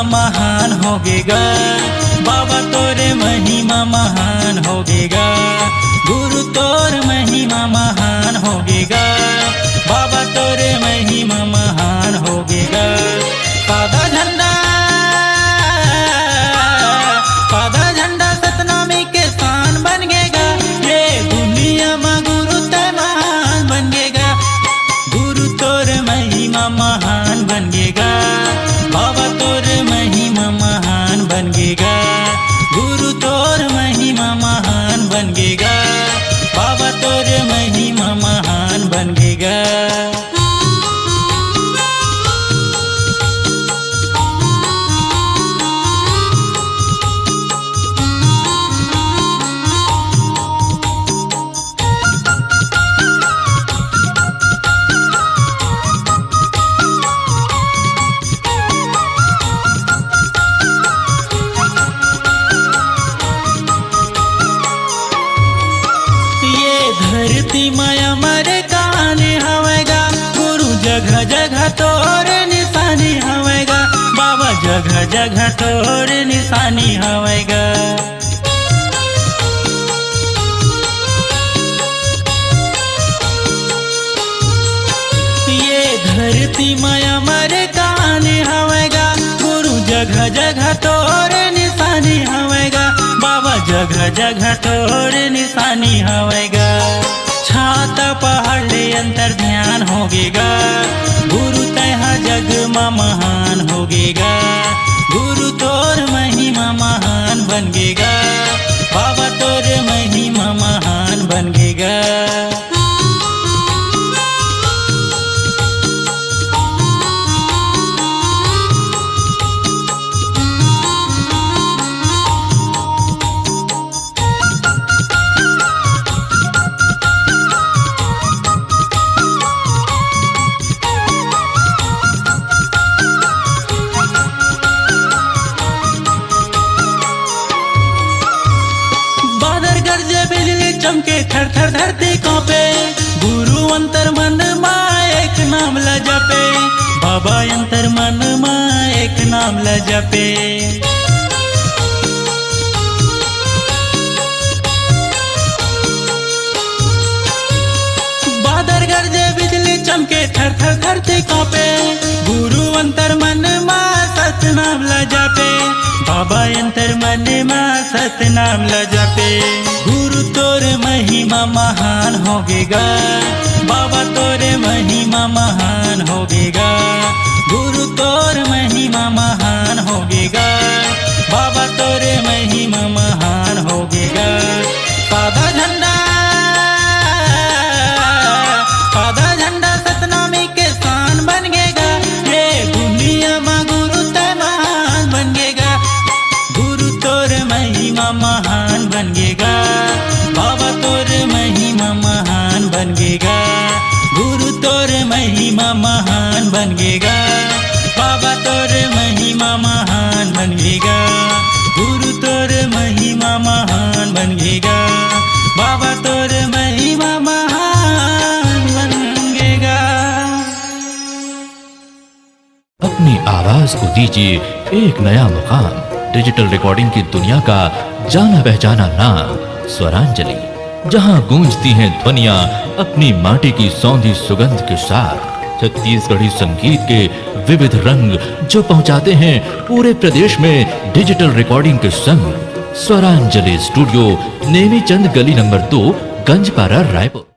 महान होगेगा, बाबा तोरे महिमा महान होगेगा। गुरु तोर महिमा महान होगेगा, बाबा तोरे महिमा महान होगेगा। सादा झंडा सतनामी के शान बनेगा, ये दुनिया में गुरु ते महान बनेगा। गुरु तोर महिमा महान बनेगा, बाबा तोर महिमा महान बनेगा। गुरु तोर महिमा महान बनेगा, बाबा तोर महिमा महान बनेगा। धरती माया मरे कहानी हवेगा, गुरु जगह जगह तोर निशानी हवेगा, बाबा जगह जगह तोर निशानी हवेगा। ये धरती माया मरे कहानी हवेगा, गुरु जगह जगह तोर निशानी हवेगा, बाबा जगह जगह तोर निशानी हवेगा। छाता पहाड़ अंतर ध्यान होगेगा, गुरु तहा जग में महान होगेगा। गुरु तोर महिमा महान बनेगा, बाबा तोर महिमा महान बनेगा। चमके थर थर धरती कांपे, गुरु अंतर मन मां एक नाम ल जपे, बाबा अंतर मन मां एक नाम ल जपे। बादल गरजे बिजली चमके थर थर धरती कांपे, गुरु अंतर मन मां सत नाम ल जपे, बाबा अंतर मन मां सत नाम ल जपे। गुरु तोर महिमा महान होगेगा, बाबा तोरे महिमा महान होगेगा। गुरु तोर महिमा महान होगेगा, बाबा तोरे महिमा महान होगेगा। सादा झंडा सतनामी के शान बनेगा, ये दुनिया में गुरु ते महान बनेगा। गुरु तोर महिमा महान बनेगा, बाबा तोर महिमा महान बनेगा। गुरु तोर महिमा महान बनेगा, बाबा तोर महिमा महान बनेगा। गुरु तोर महिमा महान बनेगा, बाबा तोर महिमा महान बनेगा। अपनी आवाज को दीजिए एक नया मुकाम, डिजिटल रिकॉर्डिंग की दुनिया का जाना पहचाना नाम स्वरांजलि, जहां गूंजती हैं ध्वनियां अपनी माटी की सौंधी सुगंध के साथ। छत्तीसगढ़ी संगीत के विविध रंग जो पहुंचाते हैं पूरे प्रदेश में डिजिटल रिकॉर्डिंग के संग। स्वरांजलि स्टूडियो, नेमीचंद गली नंबर 2, गंजपारा, रायपुर।